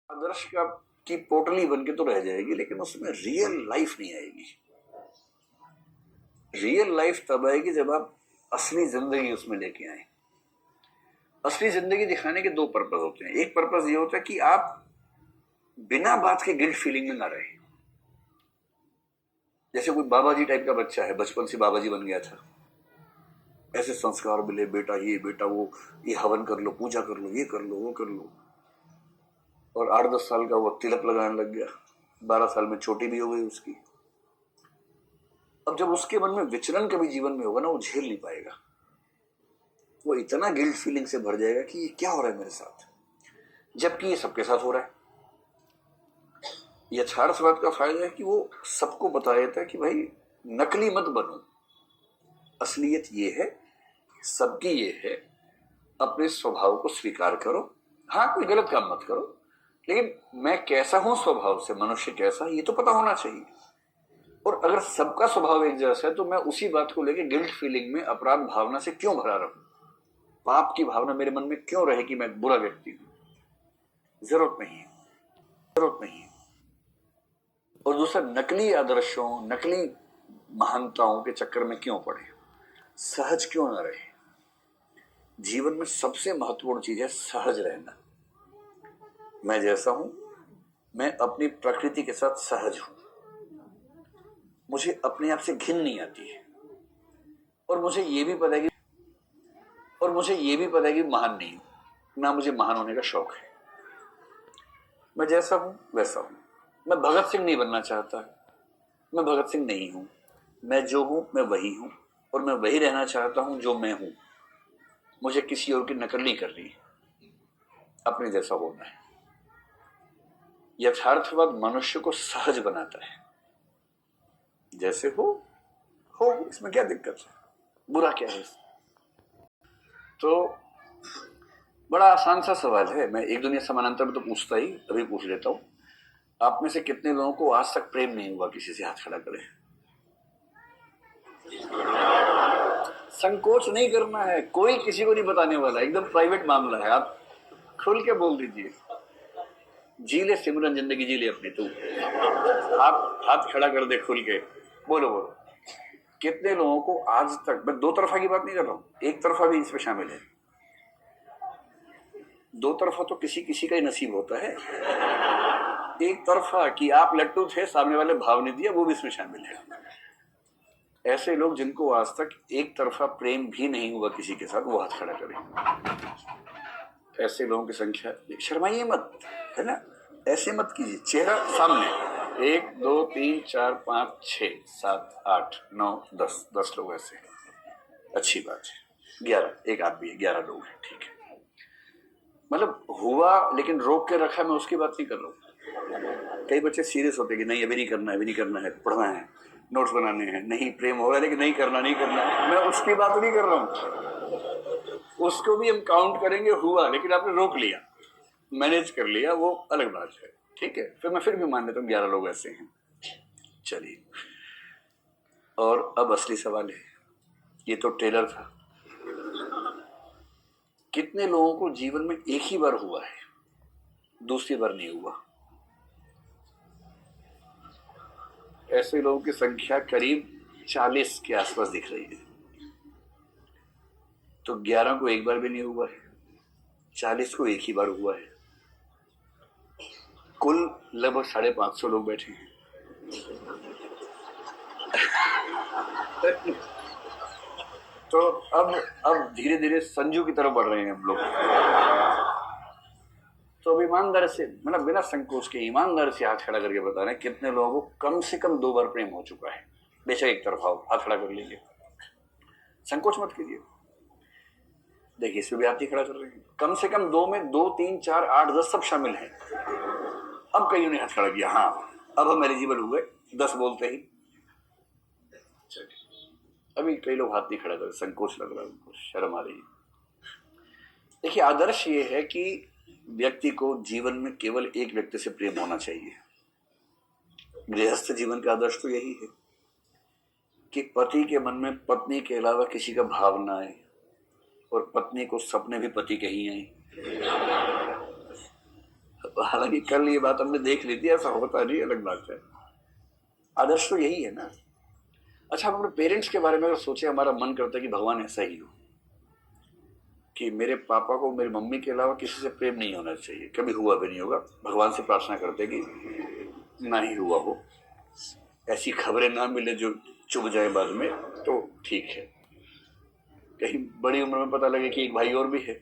आदर्श का की पोटली बन के तो रह जाएगी, लेकिन उसमें रियल लाइफ नहीं आएगी। रियल लाइफ तब आएगी जब आप असली जिंदगी उसमें लेके आए। असली जिंदगी दिखाने के दो पर्पज होते हैं। एक पर्पज ये होता है कि आप बिना बात के गिल्ट फीलिंग में ना रहे। जैसे कोई बाबा जी टाइप का बच्चा है, बचपन से बाबा जी बन गया था, ऐसे संस्कार मिले, बेटा ये बेटा वो, ये हवन कर लो, पूजा कर लो, ये कर लो, वो कर लो, और 8-10 साल का वो तिलक लगाने लग गया, 12 साल में छोटी भी हो गई उसकी। अब जब उसके मन में विचलन कभी जीवन में होगा ना, वो झेल नहीं पाएगा। वो इतना गिल्ट फीलिंग से भर जाएगा कि ये क्या हो रहा है मेरे साथ, जबकि ये सबके साथ हो रहा है। यथार्थवाद का फायदा है कि वो सबको बता देता है कि भाई नकली मत बनो, असलियत ये है, सबकी ये है, अपने स्वभाव को स्वीकार करो। हाँ, कोई गलत काम मत करो, लेकिन मैं कैसा हूं स्वभाव से, मनुष्य कैसा, ये तो पता होना चाहिए। और अगर सबका स्वभाव एक जैसा है तो मैं उसी बात को लेकर गिल्ट फीलिंग में, अपराध भावना से क्यों भरा रहूं, पाप की भावना मेरे मन में क्यों रहे कि मैं बुरा व्यक्ति हूं। जरूरत नहीं है, जरूरत नहीं है। और दूसरा, नकली आदर्शों, नकली महानताओं के चक्कर में क्यों पड़े, सहज क्यों ना रहे। जीवन में सबसे महत्वपूर्ण चीज है सहज रहना। मैं जैसा हूं, मैं अपनी प्रकृति के साथ सहज हूं, मुझे अपने आप से घिन नहीं आती है, और मुझे ये भी पता है कि महान नहीं हूं, ना मुझे महान होने का शौक है। मैं जैसा हूं वैसा हूं। मैं भगत सिंह नहीं बनना चाहता, मैं भगत सिंह नहीं हूं। मैं जो हूं मैं वही हूं, और मैं वही रहना चाहता हूं जो मैं हूं। मुझे किसी और की नकल नहीं करनी है, अपने जैसा होना है। यथार्थवाद मनुष्य को सहज बनाता है। जैसे हो, इसमें क्या दिक्कत है, बुरा क्या है। तो बड़ा आसान सा सवाल है, मैं एक दुनिया समानांतर में तो पूछता ही, अभी पूछ लेता हूं। आप में से कितने लोगों को आज तक प्रेम नहीं हुआ? किसी से हाथ खड़ा करें। संकोच नहीं करना है, कोई किसी को नहीं बताने वाला, एकदम प्राइवेट मामला है। आप खुल के बोल दीजिए, जी ले सिमरन जिंदगी, जी ले अपनी तू। आप हाथ खड़ा कर दे खुल के, बोलो बोलो। कितने लोगों को आज तक, मैं दो तरफा की बात नहीं कर रहा हूं, एक तरफा भी इसमें शामिल है। दो तरफा तो किसी किसी का ही नसीब होता है। एक तरफा कि आप लट्टू थे, सामने वाले भाव नहीं दिया, वो भी इसमें शामिल है। ऐसे लोग जिनको आज तक एक तरफा प्रेम भी नहीं हुआ किसी के साथ, वो हाथ खड़ा करें। ऐसे लोगों की संख्या, शर्माइए मत, है ना, ऐसे मत कीजिए, चेहरा सामने। 1 2 3 4 5 6 7 8 9 10 लोग ऐसे, अच्छी बात है। 11, एक आप भी है, 11 लोग हैं, ठीक है। मतलब हुआ, लेकिन रोक के रखा, मैं उसकी बात नहीं कर रहा हूँ। कई बच्चे सीरियस होते कि नहीं अभी नहीं करना है, अभी नहीं करना है, पढ़ना है, नोट्स बनाने हैं, नहीं प्रेम हो रहा है लेकिन नहीं करना है। मैं उसकी बात नहीं कर रहा हूँ, उसको भी हम काउंट करेंगे, हुआ लेकिन आपने रोक लिया, मैनेज कर लिया, वो अलग बात है, ठीक है। फिर भी मान लेता हूँ 11 लोग ऐसे हैं। चलिए, और अब असली सवाल है, ये तो ट्रेलर था। कितने लोगों को जीवन में एक ही बार हुआ है, दूसरी बार नहीं हुआ? ऐसे लोगों की संख्या करीब 40 के आसपास दिख रही है। तो 11 को एक बार भी नहीं हुआ है, 40 को एक ही बार हुआ है। कुल लगभग 550 लोग बैठे हैं। तो अब धीरे धीरे संजू की तरफ बढ़ रहे हैं हम लोग। तो अब ईमानदार से, मतलब बिना संकोच के ईमानदार से हाथ खड़ा करके बता रहे हैं कितने लोगों को कम से कम 2 बार प्रेम हो चुका है। बेशक एक तरफा हो, हाथ खड़ा कर लीजिए, संकोच मत कीजिए। देखिए, इसमें भी हाथ ही खड़ा कर रहे हैं, कम से कम 2 में 2 3 4 8 10 सब शामिल हैं। अब कईयों ने हाथ खड़ा किया, हाँ अब हम एलिजिबल हुए 10 बोलते ही। अभी कई लोग हाथ नहीं खड़ा कर, संकोच लग रहा है उनको, शर्म आ रही है। देखिए, आदर्श ये है कि व्यक्ति को जीवन में केवल एक व्यक्ति से प्रेम होना चाहिए। गृहस्थ जीवन का आदर्श तो यही है कि पति के मन में पत्नी के अलावा किसी का भाव ना आए, और पत्नी को सपने भी पति के ही आए। हालांकि कल ये बात हमने देख ली थी, ऐसा होता नहीं, अलग बात है। आदर्श तो यही है ना। अच्छा, हम अपने पेरेंट्स के बारे में अगर सोचे, हमारा मन करता है कि भगवान ऐसा ही हो, कि मेरे पापा को मेरी मम्मी के अलावा किसी से प्रेम नहीं होना चाहिए, कभी हुआ भी नहीं होगा। भगवान से प्रार्थना करते कि ना ही हुआ हो, ऐसी खबरें ना मिले जो चुभ जाए बाद में, तो ठीक है। कहीं बड़ी उम्र में पता लगे कि एक भाई और भी है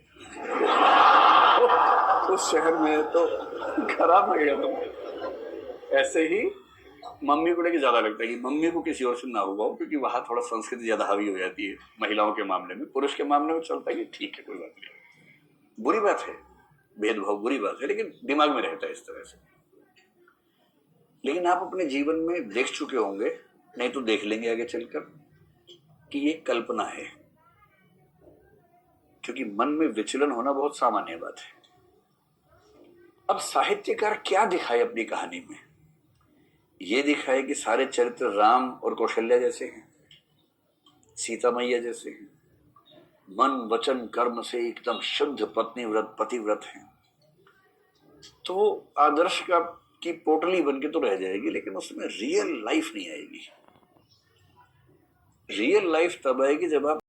उस शहर में, तो खराब लगेगा। तो ऐसे ही मम्मी को लेके ज्यादा लगता है कि मम्मी को किसी और से ना हुआ हो, क्योंकि वहां थोड़ा संस्कृति ज्यादा हावी हो जाती है महिलाओं के मामले में। पुरुष के मामले में चलता है कि ठीक है, कोई बात नहीं, बुरी बात है, भेदभाव बुरी बात है, लेकिन दिमाग में रहता है इस तरह से। लेकिन आप अपने जीवन में देख चुके होंगे, नहीं तो देख लेंगे आगे चलकर, कि ये कल्पना है, क्योंकि मन में विचलन होना बहुत सामान्य बात है। अब साहित्यकार क्या दिखाए अपनी कहानी में? ये दिखाए कि सारे चरित्र राम और कौशल्या जैसे हैं, सीता मैया जैसे हैं, मन वचन कर्म से एकदम शुद्ध पत्नीव्रत पतिव्रत हैं, तो आदर्श का की पोटली बन के तो रह जाएगी, लेकिन उसमें रियल लाइफ नहीं आएगी। रियल लाइफ तब आएगी जब आप